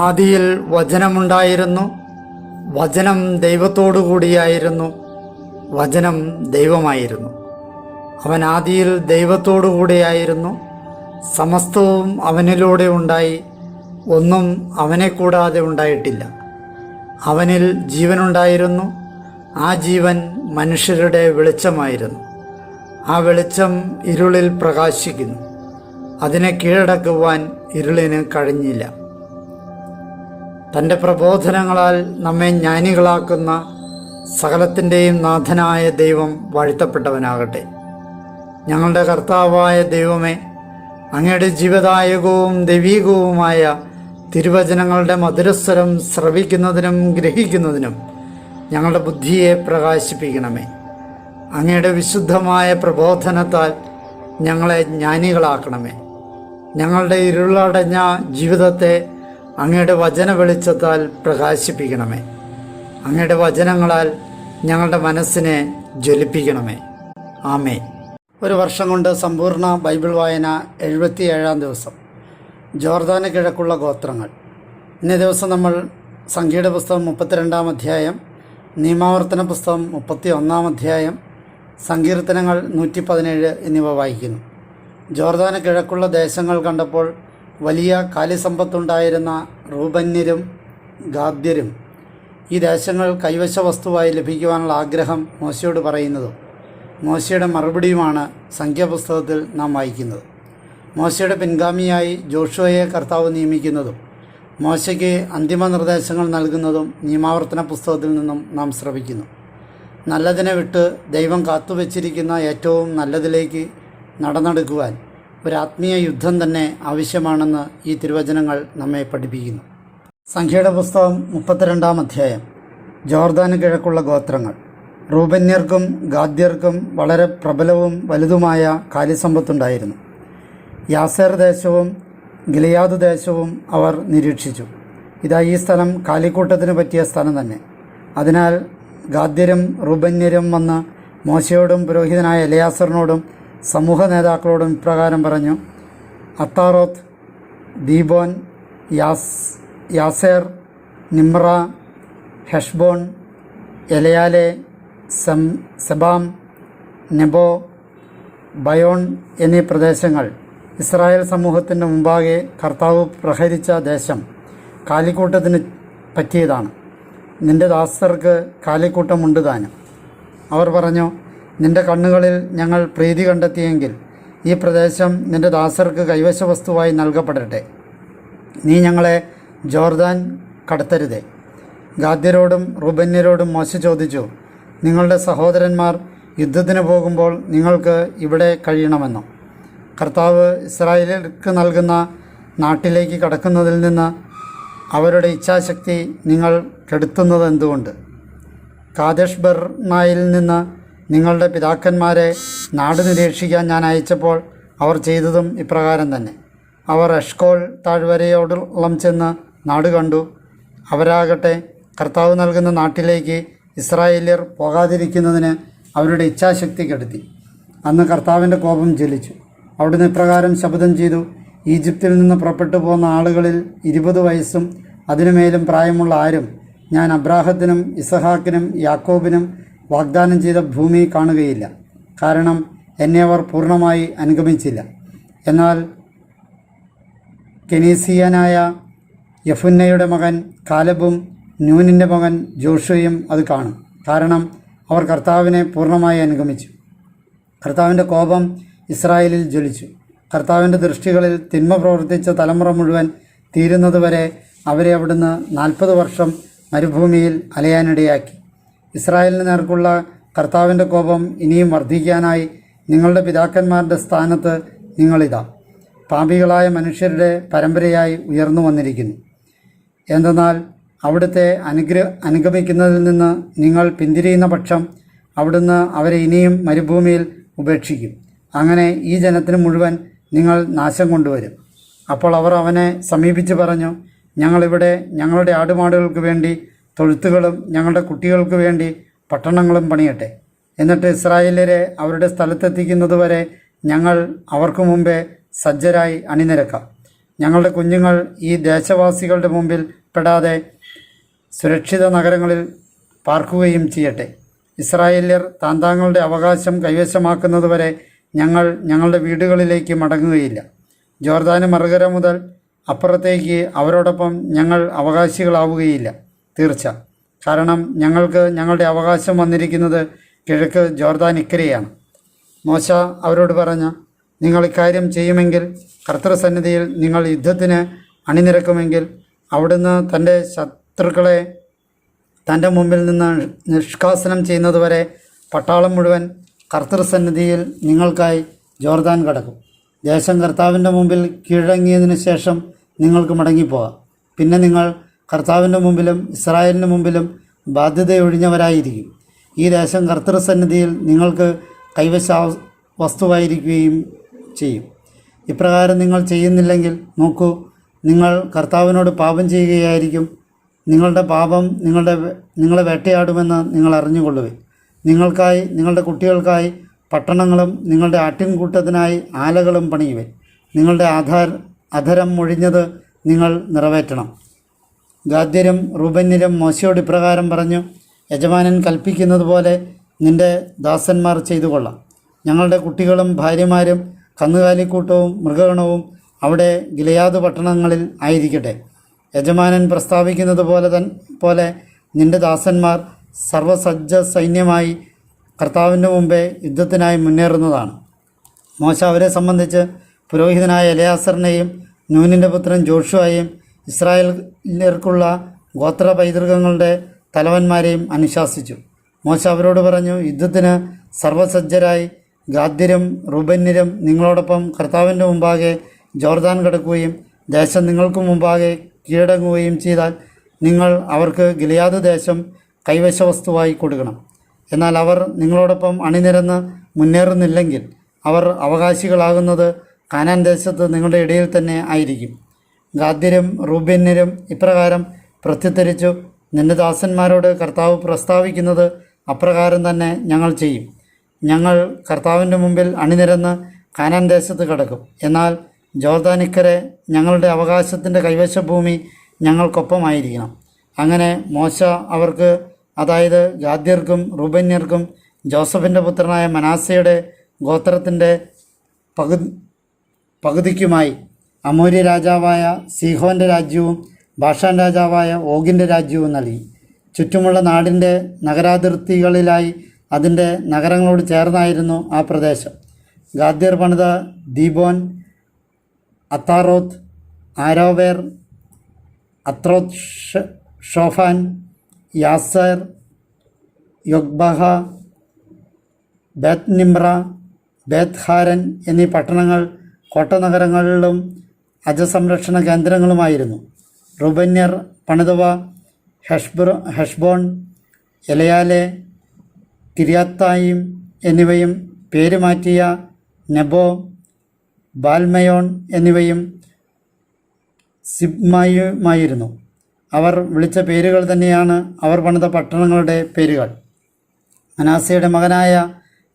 ആദിയിൽ വചനമുണ്ടായിരുന്നു, വചനം ദൈവത്തോടു കൂടിയായിരുന്നു, വചനം ദൈവമായിരുന്നു. അവൻ ആദിയിൽ ദൈവത്തോടു കൂടിയായിരുന്നു. സമസ്തവും അവനിലൂടെ ഉണ്ടായി, ഒന്നും അവനെ കൂടാതെ ഉണ്ടായിട്ടില്ല. അവനിൽ ജീവനുണ്ടായിരുന്നു, ആ ജീവൻ മനുഷ്യരുടെ വെളിച്ചമായിരുന്നു. ആ വെളിച്ചം ഇരുളിൽ പ്രകാശിക്കുന്നു, അതിനെ കീഴടക്കുവാൻ ഇരുളിന് കഴിഞ്ഞില്ല. തൻ്റെ പ്രബോധനങ്ങളാൽ നമ്മെ ജ്ഞാനികളാക്കുന്ന സകലത്തിൻ്റെയും നാഥനായ ദൈവം വാഴ്ത്തപ്പെട്ടവനാകട്ടെ. ഞങ്ങളുടെ കർത്താവായ ദൈവമേ, അങ്ങയുടെ ജീവദായകവും ദൈവീകവുമായ തിരുവചനങ്ങളുടെ മധുരസ്വരം ശ്രവിക്കുന്നതിനും ഗ്രഹിക്കുന്നതിനും ഞങ്ങളുടെ ബുദ്ധിയെ പ്രകാശിപ്പിക്കണമേ. അങ്ങയുടെ വിശുദ്ധമായ പ്രബോധനത്താൽ ഞങ്ങളെ ജ്ഞാനികളാക്കണമേ. ഞങ്ങളുടെ ഇരുളടഞ്ഞ ജീവിതത്തെ അങ്ങയുടെ വചന വെളിച്ചത്താൽ പ്രകാശിപ്പിക്കണമേ. അങ്ങയുടെ വചനങ്ങളാൽ ഞങ്ങളുടെ മനസ്സിനെ ജ്വലിപ്പിക്കണമേ. ആമേൻ. ഒരു വർഷം കൊണ്ട് സമ്പൂർണ്ണ ബൈബിൾ വായന 77-ാം ദിവസം. ജോർദാന് കിഴക്കുള്ള ഗോത്രങ്ങൾ. ഇന്നേ ദിവസം നമ്മൾ സംഖ്യയുടെ പുസ്തകം 32-ാം അധ്യായം, നിയമാവർത്തന പുസ്തകം 31-ാം അധ്യായം, സങ്കീർത്തനങ്ങൾ 117 എന്നിവ വായിക്കുന്നു. ജോർദാന് കിഴക്കുള്ള ദേശങ്ങൾ കണ്ടപ്പോൾ വലിയ കാലിസമ്പത്തുണ്ടായിരുന്ന റൂബന്യരും ഗാദ്യരും ഈ ദേശങ്ങൾ കൈവശ വസ്തുവായി ലഭിക്കുവാനുള്ള ആഗ്രഹം മോശയോട് പറയുന്നതും മോശയുടെ മറുപടിയുമാണ് സംഖ്യാപുസ്തകത്തിൽ നാം വായിക്കുന്നത്. മോശയുടെ പിൻഗാമിയായി ജോഷുവയെ കർത്താവ് നിയമിക്കുന്നതും മോശയ്ക്ക് അന്തിമ നിർദ്ദേശങ്ങൾ നൽകുന്നതും നിയമാവർത്തന പുസ്തകത്തിൽ നിന്നും നാം ശ്രവിക്കുന്നു. നല്ലതിനെ വിട്ട് ദൈവം കാത്തുവച്ചിരിക്കുന്ന ഏറ്റവും നല്ലതിലേക്ക് നടന്നെടുക്കുവാൻ ഒരാത്മീയ യുദ്ധം തന്നെ ആവശ്യമാണെന്ന് ഈ തിരുവചനങ്ങൾ നമ്മെ പഠിപ്പിക്കുന്നു. സംഖ്യയുടെ പുസ്തകം 32-ാം അധ്യായം. ജോർദാന് കിഴക്കുള്ള ഗോത്രങ്ങൾ. റൂബന്യർക്കും ഗാദ്യർക്കും വളരെ പ്രബലവും വലുതുമായ കാര്യസമ്പത്തുണ്ടായിരുന്നു. യാസേർ ദേശവും ഗിലെയാദ് ദേശവും അവർ നിരീക്ഷിച്ചു. ഇതാ, ഈ സ്ഥലം കാലിക്കൂട്ടത്തിന് പറ്റിയ സ്ഥലം തന്നെ. അതിനാൽ ഗാദ്യരും റൂബന്യരും വന്ന് മോശയോടും പുരോഹിതനായ എലയാസറിനോടും സമൂഹ നേതാക്കളോടും ഇപ്രകാരം പറഞ്ഞു: Ataroth, Dibon, Jazer, Nimrah, Heshbon, എലയാലെ, സെബാം, Nebo, Bayern എന്നീ പ്രദേശങ്ങൾ ഇസ്രായേൽ സമൂഹത്തിൻ്റെ മുമ്പാകെ കർത്താവ് പ്രഹരിച്ച ദേശം കാലിക്കൂട്ടത്തിന് പറ്റിയതാണ്. നിന്റെ ദാസർക്ക് കാലിക്കൂട്ടമുണ്ട് താനും. അവർ പറഞ്ഞു: നിന്റെ കണ്ണുകളിൽ ഞങ്ങൾ പ്രീതി കണ്ടെത്തിയെങ്കിൽ ഈ പ്രദേശം നിന്റെ ദാസർക്ക് കൈവശ വസ്തുവായി നൽകപ്പെടട്ടെ. നീ ഞങ്ങളെ ജോർദാൻ കടത്തരുതേ. ഗാദ്യരോടും റൂബന്യരോടും മോശ ചോദിച്ചു: നിങ്ങളുടെ സഹോദരന്മാർ യുദ്ധത്തിന് പോകുമ്പോൾ നിങ്ങൾക്ക് ഇവിടെ കഴിയണമെന്നോ? കർത്താവ് ഇസ്രായേലിற்கு നൽകുന്ന നാട്ടിലേക്ക് കടക്കുന്നതിൽ നിന്ന് അവരുടെ ഇച്ഛാശക്തി നിങ്ങൾ കെടുത്തുന്നത് എന്തുകൊണ്ട്? കാദേശ് ബർണയിൽ നിന്ന് നിങ്ങളുടെ പിതാക്കന്മാരെ നാട് നിരീക്ഷിക്കാൻ ഞാൻ അയച്ചപ്പോൾ അവർ ചെയ്തതും ഇപ്രകാരം തന്നെ. അവർ എഷ്കോൾ താഴ്വരയോളം ചെന്ന് നാട് കണ്ടു. അവരാകട്ടെ കർത്താവ് നൽകുന്ന നാട്ടിലേക്ക് ഇസ്രായേല്യർ പോകാതിരിക്കുന്നതിന് അവരുടെ ഇച്ഛാശക്തി കെടുത്തി. അന്ന് കർത്താവിൻ്റെ കോപം ജ്വലിച്ചു. അവിടുന്ന് ഇപ്രകാരം ശപഥം ചെയ്തു: ഈജിപ്തിൽ നിന്ന് പുറപ്പെട്ടു പോന്ന ആളുകളിൽ 20 വയസ്സും അതിനുമേലും പ്രായമുള്ള ആരും ഞാൻ അബ്രാഹത്തിനും ഇസഹാക്കിനും യാക്കോബിനും വാഗ്ദാനം ചെയ്ത ഭൂമി കാണുകയില്ല. കാരണം എന്നെ അവർ പൂർണ്ണമായി അനുഗമിച്ചില്ല. എന്നാൽ കെനീസിയനായ യഫുന്നയുടെ മകൻ കാലബും നൂനിൻ്റെ മകൻ ജോഷുവയും അത് കാണും. കാരണം അവർ കർത്താവിനെ പൂർണ്ണമായി അനുഗമിച്ചു. കർത്താവിൻ്റെ കോപം ഇസ്രായേലിൽ ജ്വലിച്ചു. കർത്താവിൻ്റെ ദൃഷ്ടികളിൽ തിന്മ പ്രവർത്തിച്ച തലമുറ മുഴുവൻ തീരുന്നതുവരെ അവരെ അവിടുന്ന് 40 വർഷം മരുഭൂമിയിൽ അലയാനിടയാക്കി. ഇസ്രായേലിന് നേർക്കുള്ള കർത്താവിൻ്റെ കോപം ഇനിയും വർദ്ധിക്കാനായി നിങ്ങളുടെ പിതാക്കന്മാരുടെ സ്ഥാനത്ത് നിങ്ങളിതാ പാപികളായ മനുഷ്യരുടെ പരമ്പരയായി ഉയർന്നു വന്നിരിക്കുന്നു. എന്തെന്നാൽ അവിടുത്തെ അനുഗമിക്കുന്നതിൽ നിന്ന് നിങ്ങൾ പിന്തിരിയുന്ന പക്ഷം അവിടുന്ന് അവരെ ഇനിയും മരുഭൂമിയിൽ ഉപേക്ഷിക്കും. അങ്ങനെ ഈ ജനത്തിന് മുഴുവൻ നിങ്ങൾ നാശം കൊണ്ടുവരും. അപ്പോൾ അവർ അവനെ സമീപിച്ച് പറഞ്ഞു: ഞങ്ങളിവിടെ ഞങ്ങളുടെ ആടുമാടുകൾക്ക് വേണ്ടി തൊഴുത്തുകളും ഞങ്ങളുടെ കുട്ടികൾക്ക് വേണ്ടി പട്ടണങ്ങളും പണിയട്ടെ. എന്നിട്ട് ഇസ്രായേല്യരെ അവരുടെ സ്ഥലത്തെത്തിക്കുന്നതുവരെ ഞങ്ങൾ അവർക്ക് മുമ്പേ സജ്ജരായി അണിനിരക്കാം. ഞങ്ങളുടെ കുഞ്ഞുങ്ങൾ ഈ ദേശവാസികളുടെ മുമ്പിൽ പെടാതെ സുരക്ഷിത നഗരങ്ങളിൽ പാർക്കുകയും ചെയ്യട്ടെ. ഇസ്രായേല്യർ താന്താങ്ങളുടെ അവകാശം കൈവശമാക്കുന്നതുവരെ ഞങ്ങൾ ഞങ്ങളുടെ വീടുകളിലേക്ക് മടങ്ങുകയില്ല. ജോർദാന് മറുകര മുതൽ അപ്പുറത്തേക്ക് അവരോടൊപ്പം ഞങ്ങൾ അവകാശികളാവുകയില്ല, തീർച്ച. കാരണം ഞങ്ങൾക്ക് ഞങ്ങളുടെ അവകാശം വന്നിരിക്കുന്നത് കിഴക്ക് ജോർദാൻ ഇക്കരെയാണ്. മോശ അവരോട് പറഞ്ഞു, നിങ്ങൾ ഇക്കാര്യം ചെയ്യുമെങ്കിൽ, കർത്തൃസന്നിധിയിൽ നിങ്ങൾ യുദ്ധത്തിന് അണിനിരക്കുമെങ്കിൽ, അവിടുന്ന് തൻ്റെ ശത്രുക്കളെ തൻ്റെ മുമ്പിൽ നിന്ന് നിഷ്കാസനം ചെയ്യുന്നതുവരെ പട്ടാളം മുഴുവൻ കർത്തൃസന്നിധിയിൽ നിങ്ങൾക്കായി ജോർദാൻ കടക്കും. ദേശം കർത്താവിൻ്റെ മുമ്പിൽ കീഴടങ്ങിയതിനു ശേഷം നിങ്ങൾക്ക് മടങ്ങിപ്പോകാം. പിന്നെ നിങ്ങൾ കർത്താവിൻ്റെ മുമ്പിലും ഇസ്രായേലിൻ്റെ മുമ്പിലും ബാധ്യതയൊഴിഞ്ഞവരായിരിക്കും. ഈ ദേശം കർത്തൃസന്നിധിയിൽ നിങ്ങൾക്ക് കൈവശ വസ്തുവായിരിക്കുകയും ചെയ്യും. ഇപ്രകാരം നിങ്ങൾ ചെയ്യുന്നില്ലെങ്കിൽ നോക്കൂ, നിങ്ങൾ കർത്താവിനോട് പാപം ചെയ്യുകയായിരിക്കും. നിങ്ങളുടെ പാപം നിങ്ങളെ വേട്ടയാടുമെന്ന് നിങ്ങൾ അറിഞ്ഞുകൊള്ളുവിൻ. നിങ്ങൾക്കായി നിങ്ങളുടെ കുട്ടികൾക്കായി പട്ടണങ്ങളും നിങ്ങളുടെ ആട്ടിൻകൂട്ടത്തിനായി ആലകളും പണിയുവിൻ. നിങ്ങളുടെ അധരം മൊഴിഞ്ഞത് നിങ്ങൾ നിറവേറ്റണം. ഗാദ്യരും റൂബന്യരും മോശയോട് ഇപ്രകാരം പറഞ്ഞു, യജമാനൻ കൽപ്പിക്കുന്നത് പോലെ നിന്റെ ദാസന്മാർ ചെയ്തു കൊള്ളാം. ഞങ്ങളുടെ കുട്ടികളും ഭാര്യമാരും കന്നുകാലിക്കൂട്ടവും മൃഗഗണവും അവിടെ ഗിലെയാദ് പട്ടണങ്ങളിൽ ആയിരിക്കട്ടെ. യജമാനൻ പ്രസ്താവിക്കുന്നത് പോലെ നിന്റെ ദാസന്മാർ സർവസജ്ജ സൈന്യമായി കർത്താവിൻ്റെ മുമ്പേ യുദ്ധത്തിനായി മുന്നേറുന്നതാണ്. മോശ അവരെ സംബന്ധിച്ച് പുരോഹിതനായ എലയാസറിനെയും നൂനിൻ്റെ പുത്രൻ ജോഷുവയെയും ഇസ്രായേലിയർക്കുള്ള ഗോത്ര പൈതൃകങ്ങളുടെ തലവന്മാരെയും അനുശാസിച്ചു. മോശ അവരോട് പറഞ്ഞു, യുദ്ധത്തിന് സർവസജ്ജരായി ഗാദ്യരും റൂബന്യരും നിങ്ങളോടൊപ്പം കർത്താവിൻ്റെ മുമ്പാകെ ജോർദാൻ കടക്കുകയും ദേശം നിങ്ങൾക്ക് മുമ്പാകെ കീഴടങ്ങുകയും ചെയ്താൽ നിങ്ങൾ അവർക്ക് ഗിലെയാദ് ദേശം കൈവശവസ്തുവായി കൊടുക്കണം. എന്നാൽ അവർ നിങ്ങളോടൊപ്പം അണിനിരന്ന് മുന്നേറുന്നില്ലെങ്കിൽ അവർ അവകാശികളാകുന്നത് കാനാൻ ദേശത്ത് നിങ്ങളുടെ ഇടയിൽ തന്നെ ആയിരിക്കും. ഗാദ്യരും റൂബന്യരും ഇപ്രകാരം പ്രത്യുത്തരിച്ചു, നിന്റെ ദാസന്മാരോട് കർത്താവ് പ്രസ്താവിക്കുന്നത് അപ്രകാരം തന്നെ ഞങ്ങൾ ചെയ്യും. ഞങ്ങൾ കർത്താവിൻ്റെ മുമ്പിൽ അണിനിരന്ന് കാനാൻ ദേശത്ത് കിടക്കും. എന്നാൽ ജോർദാനിക്കരെ ഞങ്ങളുടെ അവകാശത്തിൻ്റെ കൈവശ ഭൂമി ഞങ്ങൾക്കൊപ്പമായിരിക്കണം. അങ്ങനെ മോശ അവർക്ക്, അതായത് ഗാദ്യർക്കും റൂബന്യർക്കും ജോസഫിൻ്റെ പുത്രനായ മനാസയുടെ ഗോത്രത്തിൻ്റെ പകുതിക്കുമായി അമോര്യ രാജാവായ സീഹോൻ്റെ രാജ്യവും ബാഷാൻ രാജാവായ ഓഗിൻ്റെ രാജ്യവും നൽകി. ചുറ്റുമുള്ള നാടിൻ്റെ നഗരാതിർത്തികളിലായി അതിൻ്റെ നഗരങ്ങളോട് ചേർന്നായിരുന്നു ആ പ്രദേശം. ഗാദ്യർ പണിത Dibon, Ataroth, ആരോവേർ, അത്രോത്ത് ഷോഫാൻ, Yasar, യൊഗ്ബഹ, ബേത്ത് Nimrah, ബേത്ത് Haran എന്നീ പട്ടണങ്ങൾ കോട്ടനഗരങ്ങളിലും അജസംരക്ഷണ കേന്ദ്രങ്ങളുമായിരുന്നു. റുബന്യർ പണിതവ ഹെഷ്ബോൺ, എലയാലെ, കിര്യാത്തായിം എന്നിവയും പേരുമാറ്റിയ നെബോ, ബാൽമയോൺ എന്നിവയും സിബ്മായുമായിരുന്നു. അവർ വിളിച്ച പേരുകൾ തന്നെയാണ് അവർ പണിത പട്ടണങ്ങളുടെ പേരുകൾ. മനാസയുടെ മകനായ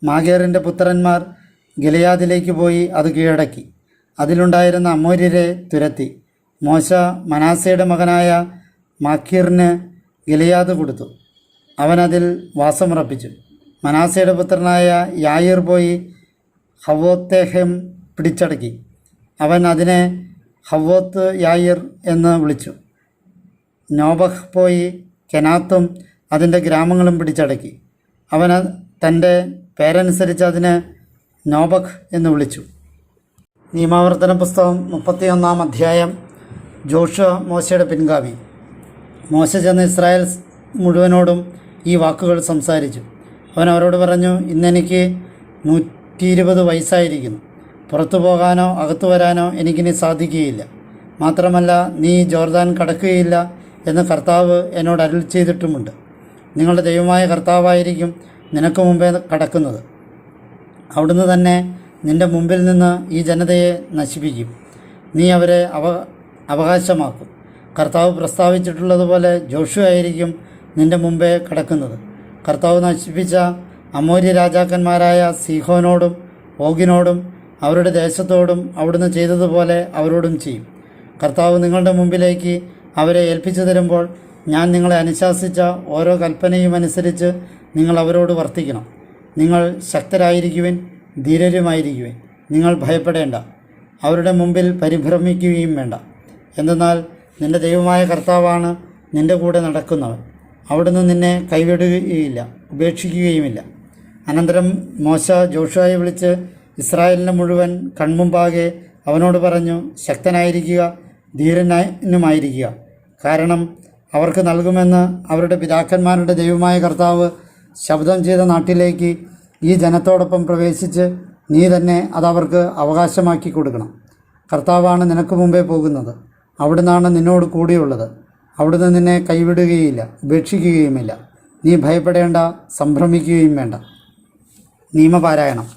മാഗേറിൻ്റെ പുത്രന്മാർ ഗിലെയാദിലേക്ക് പോയി അത് കീഴടക്കി. അതിലുണ്ടായിരുന്ന അമോര്യരെ തുരത്തി. മോശ മനാസയുടെ മകനായ മാക്കീറിന് ഗിലെയാദ് കൊടുത്തു. അവനതിൽ വാസമുറപ്പിച്ചു. മനാസയുടെ പുത്രനായ യായിർ പോയി ഹവോത്തേഹം പിടിച്ചടക്കി. അവൻ അതിനെ ഹവോത്ത് യായിർ എന്ന് വിളിച്ചു. നോബഹ് പോയി കെനാത്തും അതിൻ്റെ ഗ്രാമങ്ങളും പിടിച്ചടക്കി. അവൻ തൻ്റെ പേരനുസരിച്ച് അതിന് നോബഹ് എന്ന് വിളിച്ചു. നിയമാവർത്തന പുസ്തകം 31-ാം അധ്യായം. ജോഷുവ മോശയുടെ പിൻഗാമി. മോശ ചെന്ന് ഇസ്രായേൽ മുഴുവനോടും ഈ വാക്കുകൾ സംസാരിച്ചു. അവൻ അവരോട് പറഞ്ഞു, ഇന്നെനിക്ക് 120 വയസ്സായിരിക്കുന്നു. പുറത്തു പോകാനോ അകത്തു വരാനോ എനിക്കിനി സാധിക്കുകയില്ല. മാത്രമല്ല, നീ ജോർദാൻ കടക്കുകയില്ല എന്ന് കർത്താവ് എന്നോട് അരുൾ ചെയ്തിട്ടുമുണ്ട്. നിങ്ങളുടെ ദൈവമായ കർത്താവായിരിക്കും നിനക്ക് മുമ്പേ കടക്കുന്നത്. അവിടുന്ന് തന്നെ നിൻ്റെ മുമ്പിൽ നിന്ന് ഈ ജനതയെ നശിപ്പിക്കും. നീ അവരെ അവകാശമാക്കും. കർത്താവ് പ്രസ്താവിച്ചിട്ടുള്ളതുപോലെ ജോഷുവ ആയിരിക്കും നിൻ്റെ മുമ്പേ കടക്കുന്നത്. കർത്താവ് നശിപ്പിച്ച അമോര്യ രാജാക്കന്മാരായ സീഹോനോടും ഓഗിനോടും അവരുടെ ദേശത്തോടും അവിടുന്ന് ചെയ്തതുപോലെ അവരോടും ചെയ്യും. കർത്താവ് നിങ്ങളുടെ മുമ്പിലേക്ക് അവരെ ഏൽപ്പിച്ചു തരുമ്പോൾ ഞാൻ നിങ്ങളെ അനുശാസിച്ച ഓരോ കൽപ്പനയും അനുസരിച്ച് നിങ്ങൾ അവരോട് വർത്തിക്കണം. നിങ്ങൾ ശക്തരായിരിക്കുവിൻ, ധീരരുമായിരിക്കുവിൻ. നിങ്ങൾ ഭയപ്പെടേണ്ട, അവരുടെ മുമ്പിൽ പരിഭ്രമിക്കുകയും വേണ്ട. എന്തെന്നാൽ നിൻ്റെ ദൈവമായ കർത്താവാണ് നിൻ്റെ കൂടെ നടക്കുന്നവൻ. അവിടുന്ന് നിന്നെ കൈവിടുകയില്ല, ഉപേക്ഷിക്കുകയുമില്ല. അനന്തരം മോശ ജോഷുവയെ വിളിച്ച് ഇസ്രായേലിനെ മുഴുവൻ കൺമുമ്പാകെ അവനോട് പറഞ്ഞു, ശക്തനായിരിക്കുക, ധീരനുമായിരിക്കുക. കാരണം അവർക്ക് നൽകുമെന്ന് അവരുടെ പിതാക്കന്മാരുടെ ദൈവമായ കർത്താവ് ശബ്ദം ചെയ്ത നാട്ടിലേക്ക് ഈ ജനത്തോടൊപ്പം പ്രവേശിച്ച് നീ തന്നെ അതവർക്ക് അവകാശമാക്കി കൊടുക്കണം. കർത്താവാണ് നിനക്ക് മുമ്പേ പോകുന്നത്. അവിടുന്നാണ് നിന്നോട് കൂടിയുള്ളത്. അവിടുന്ന് നിന്നെ കൈവിടുകയില്ല, ഉപേക്ഷിക്കുകയുമില്ല. നീ ഭയപ്പെടേണ്ട, സംഭ്രമിക്കുകയും വേണ്ട. നിയമപാരായണം.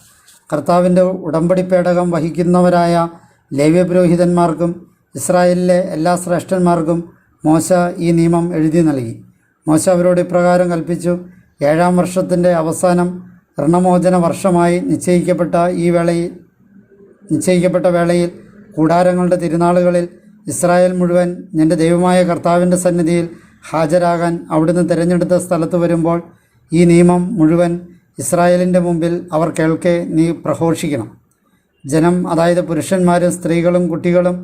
കർത്താവിൻ്റെ ഉടമ്പടി പേടകം വഹിക്കുന്നവരായ ലേവ്യപുരോഹിതന്മാർക്കും ഇസ്രായേലിലെ എല്ലാ ശ്രേഷ്ഠന്മാർക്കും മോശ ഈ നിയമം എഴുതി നൽകി. മോശ അവരോട് ഇപ്രകാരം കൽപ്പിച്ചു: 7-ാം വർഷത്തിൻ്റെ അവസാനം ഋണമോചന വർഷമായി നിശ്ചയിക്കപ്പെട്ട വേളയിൽ കൂടാരങ്ങളുടെ തിരുനാളുകളിൽ ഇസ്രായേൽ മുഴുവൻ നിൻ്റെ ദൈവമായ കർത്താവിൻ്റെ സന്നിധിയിൽ ഹാജരാകാൻ അവിടുന്ന് തിരഞ്ഞെടുത്ത സ്ഥലത്ത് വരുമ്പോൾ ഈ നിയമം മുഴുവൻ ഇസ്രായേലിൻ്റെ മുമ്പിൽ അവർ കേൾക്കെ നീ പ്രഘോഷിക്കണം. ജനം, അതായത് പുരുഷന്മാരും സ്ത്രീകളും കുട്ടികളും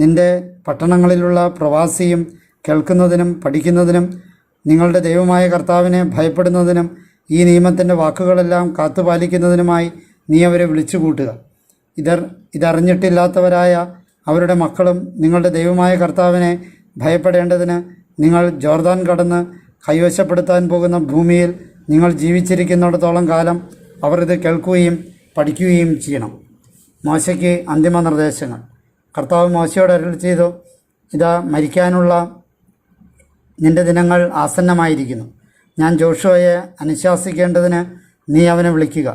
നിൻ്റെ പട്ടണങ്ങളിലുള്ള പ്രവാസിയും കേൾക്കുന്നതിനും പഠിക്കുന്നതിനും നിങ്ങളുടെ ദൈവമായ കർത്താവിനെ ഭയപ്പെടുന്നതിനും ഈ നിയമത്തിൻ്റെ വാക്കുകളെല്ലാം കാത്തുപാലിക്കുന്നതിനുമായി നീ അവരെ വിളിച്ചു കൂട്ടുക. ഇതറിഞ്ഞിട്ടില്ലാത്തവരായ അവരുടെ മക്കളും നിങ്ങളുടെ ദൈവമായ കർത്താവിനെ ഭയപ്പെടേണ്ടതിന് നിങ്ങൾ ജോർദാൻ കടന്ന് കൈവശപ്പെടുത്താൻ പോകുന്ന ഭൂമിയിൽ നിങ്ങൾ ജീവിച്ചിരിക്കുന്നിടത്തോളം കാലം അവർ ഇത് കേൾക്കുകയും പഠിക്കുകയും ചെയ്യണം. മോശയ്ക്ക് അന്തിമ നിർദ്ദേശങ്ങൾ. കർത്താവ് മോശയോട് അരുളി ചെയ്തു: ഇതാ, മരിക്കാനുള്ള നിൻ്റെ ദിനങ്ങൾ ആസന്നമായിരിക്കുന്നു. ഞാൻ ജോഷുവയെ അനുശാസിക്കേണ്ടതിന് നീ അവനെ വിളിക്കുക.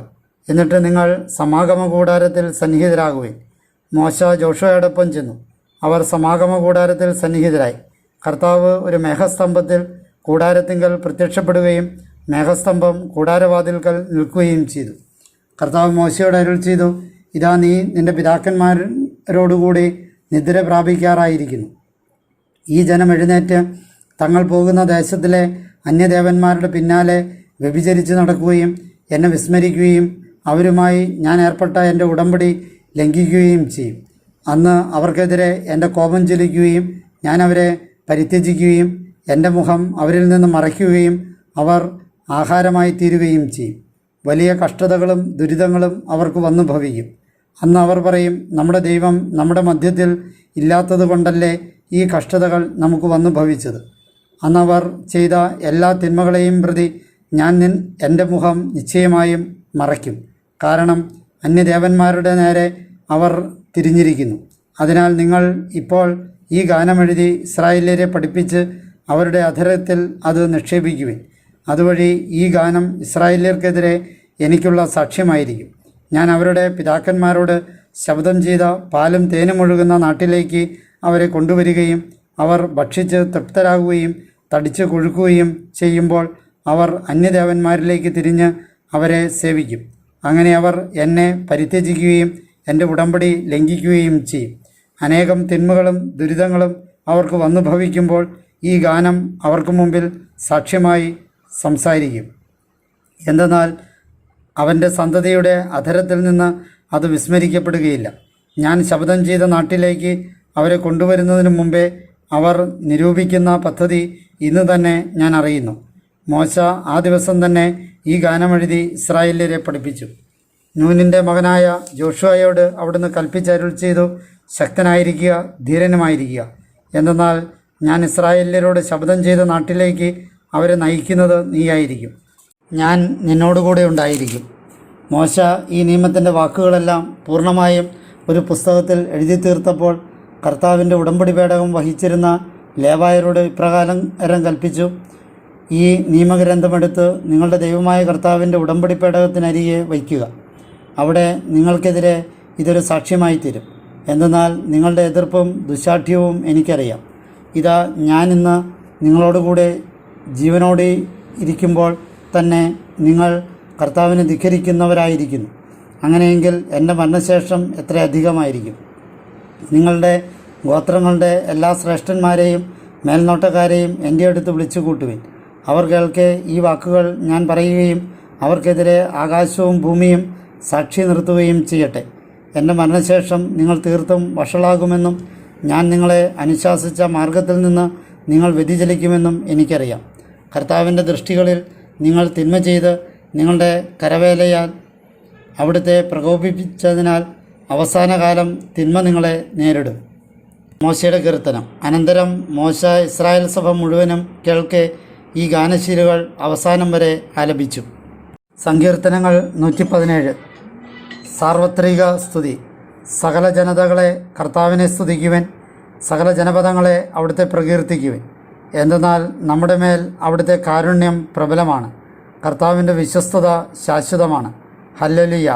എന്നിട്ട് നിങ്ങൾ സമാഗമ കൂടാരത്തിൽ സന്നിഹിതരാകുവിൻ. മോശ ജോഷുവയോടൊപ്പം ചെന്നു. അവർ സമാഗമ കൂടാരത്തിൽ സന്നിഹിതരായി. കർത്താവ് ഒരു മേഘസ്തംഭത്തിൽ കൂടാരത്തിങ്കൽ പ്രത്യക്ഷപ്പെടുകയും മേഘസ്തംഭം കൂടാരവാതിൽക്കൽ നിൽക്കുകയും ചെയ്തു. കർത്താവ് മോശയോട് അരുളി ചെയ്തു: ഇതാ, നീ നിൻ്റെ പിതാക്കന്മാരോടുകൂടി നിദ്ര പ്രാപിക്കാറായിരിക്കുന്നു. ഈ ജനം എഴുന്നേറ്റ് തങ്ങൾ പോകുന്ന ദേശത്തിലെ അന്യദേവന്മാരുടെ പിന്നാലെ വ്യഭിചരിച്ച് നടക്കുകയും എന്നെ വിസ്മരിക്കുകയും അവരുമായി ഞാൻ ഏർപ്പെട്ട എൻ്റെ ഉടമ്പടി ലംഘിക്കുകയും ചെയ്യും. അന്ന് അവർക്കെതിരെ എൻ്റെ കോപം ജ്വലിക്കുകയും ഞാൻ അവരെ പരിത്യജിക്കുകയും എൻ്റെ മുഖം അവരിൽ നിന്ന് മറയ്ക്കുകയും അവർ ആഹാരമായി തീരുകയും ചെയ്യും. വലിയ കഷ്ടതകളും ദുരിതങ്ങളും അവർക്ക് വന്നു ഭവിക്കും. അന്ന് അവർ പറയും, നമ്മുടെ ദൈവം നമ്മുടെ മധ്യത്തിൽ ഇല്ലാത്തത് കൊണ്ടല്ലേ ഈ കഷ്ടതകൾ നമുക്ക് വന്നു ഭവിച്ചത്. അന്നവർ ചെയ്ത എല്ലാ തിന്മകളെയും പ്രതി ഞാൻ എൻ്റെ മുഖം നിശ്ചയമായും മറയ്ക്കും. കാരണം അന്യദേവന്മാരുടെ നേരെ അവർ തിരിഞ്ഞിരിക്കുന്നു. അതിനാൽ നിങ്ങൾ ഇപ്പോൾ ഈ ഗാനമെഴുതി ഇസ്രായേല്യരെ പഠിപ്പിച്ച് അവരുടെ അധരത്തിൽ അത് നിക്ഷേപിക്കുവിൻ. അതുവഴി ഈ ഗാനം ഇസ്രായേല്യർക്കെതിരെ എനിക്കുള്ള സാക്ഷ്യമായിരിക്കും. ഞാൻ അവരുടെ പിതാക്കന്മാരോട് ശബ്ദം ചെയ്ത പാലും തേനും ഒഴുകുന്ന നാട്ടിലേക്ക് അവരെ കൊണ്ടുവരികയും അവർ ഭക്ഷിച്ച് തൃപ്തരാകുകയും തടിച്ച് കൊഴുക്കുകയും ചെയ്യുമ്പോൾ അവർ അന്യദേവന്മാരിലേക്ക് തിരിഞ്ഞ് അവരെ സേവിക്കും. അങ്ങനെ അവർ എന്നെ പരിത്യജിക്കുകയും എൻ്റെ ഉടമ്പടി ലംഘിക്കുകയും ചെയ്യും. അനേകം തിന്മകളും ദുരിതങ്ങളും അവർക്ക് വന്നു ഭവിക്കുമ്പോൾ ഈ ഗാനം അവർക്ക് മുമ്പിൽ സാക്ഷ്യമായി സംസാരിക്കും. എന്തെന്നാൽ അവൻ്റെ സന്തതിയുടെ അധരത്തിൽ നിന്ന് അത് വിസ്മരിക്കപ്പെടുകയില്ല. ഞാൻ ശപഥം ചെയ്ത നാട്ടിലേക്ക് അവരെ കൊണ്ടുവരുന്നതിന് മുമ്പേ അവർ നിരൂപിക്കുന്ന പദ്ധതി ഇന്ന് തന്നെ ഞാൻ അറിയുന്നു. മോശ ആ ദിവസം തന്നെ ഈ ഗാനമെഴുതി ഇസ്രായേല്യരെ പഠിപ്പിച്ചു. നൂനിൻ്റെ മകനായ ജോഷുവയോട് അവിടുന്ന് കൽപ്പിച്ചരുൾ ചെയ്തു: ശക്തനായിരിക്കുക, ധീരനുമായിരിക്കുക. എന്തെന്നാൽ ഞാൻ ഇസ്രായേല്യരോട് ശപഥം ചെയ്ത നാട്ടിലേക്ക് അവരെ നയിക്കുന്നത് നീയായിരിക്കും. ഞാൻ നിന്നോടുകൂടെ ഉണ്ടായിരിക്കും. മോശ ഈ നിയമത്തിൻ്റെ വാക്കുകളെല്ലാം പൂർണ്ണമായും ഒരു പുസ്തകത്തിൽ എഴുതി തീർത്തപ്പോൾ കർത്താവിൻ്റെ ഉടമ്പടി പേടകം വഹിച്ചിരുന്ന ലേവായരോട് ഇപ്രകാരം കൽപ്പിച്ചു: ഈ നിയമഗ്രന്ഥമെടുത്ത് നിങ്ങളുടെ ദൈവമായ കർത്താവിൻ്റെ ഉടമ്പടി പേടകത്തിനരികെ വയ്ക്കുക. അവിടെ നിങ്ങൾക്കെതിരെ ഇതൊരു സാക്ഷ്യമായി തീരും. എന്തെന്നാൽ നിങ്ങളുടെ എതിർപ്പും ദുശാഠ്യവും എനിക്കറിയാം. ഇതാ, ഞാനിന്ന് നിങ്ങളോടുകൂടെ ജീവനോടെ ഇരിക്കുമ്പോൾ തന്നെ നിങ്ങൾ കർത്താവിനെ ധിക്കരിക്കുന്നവരായിരിക്കുന്നു. അങ്ങനെയെങ്കിൽ എൻ്റെ മരണശേഷം എത്ര അധികമായിരിക്കും. നിങ്ങളുടെ ഗോത്രങ്ങളുടെ എല്ലാ ശ്രേഷ്ഠന്മാരെയും മേൽനോട്ടക്കാരെയും എൻ്റെ അടുത്ത് വിളിച്ചു കൂട്ടുവിൻ. അവർ കേൾക്കെ ഈ വാക്കുകൾ ഞാൻ പറയുകയും അവർക്കെതിരെ ആകാശവും ഭൂമിയും സാക്ഷി നിർത്തുകയും ചെയ്യട്ടെ. എൻ്റെ മരണശേഷം നിങ്ങൾ തീർത്തും വഷളാകുമെന്നും ഞാൻ നിങ്ങളെ അനുശാസിച്ച മാർഗത്തിൽ നിന്ന് നിങ്ങൾ വ്യതിചലിക്കുമെന്നും എനിക്കറിയാം. കർത്താവിൻ്റെ ദൃഷ്ടികളിൽ നിങ്ങൾ തിന്മ ചെയ്ത് നിങ്ങളുടെ കരവേലയാൽ അവിടുത്തെ പ്രകോപിപ്പിച്ചതിനാൽ അവസാനകാലം തിന്മ നിങ്ങളെ നേരിടും. മോശയുടെ കീർത്തനം. അനന്തരം മോശ ഇസ്രായേൽ സഭ മുഴുവനും കേൾക്കെ ഈ ഗാനശീലുകൾ അവസാനം വരെ ആലപിച്ചു. സങ്കീർത്തനങ്ങൾ 117. സാർവത്രിക സ്തുതി. സകല ജനതകളെ കർത്താവിനെ സ്തുതിക്കുവൻ, സകല ജനപദങ്ങളെ അവിടുത്തെ പ്രകീർത്തിക്കുവൻ. എന്തെന്നാൽ നമ്മുടെ മേൽ അവിടുത്തെ കാരുണ്യം പ്രബലമാണ്, കർത്താവിൻ്റെ വിശ്വസ്തത ശാശ്വതമാണ്. ഹല്ലേലൂയ.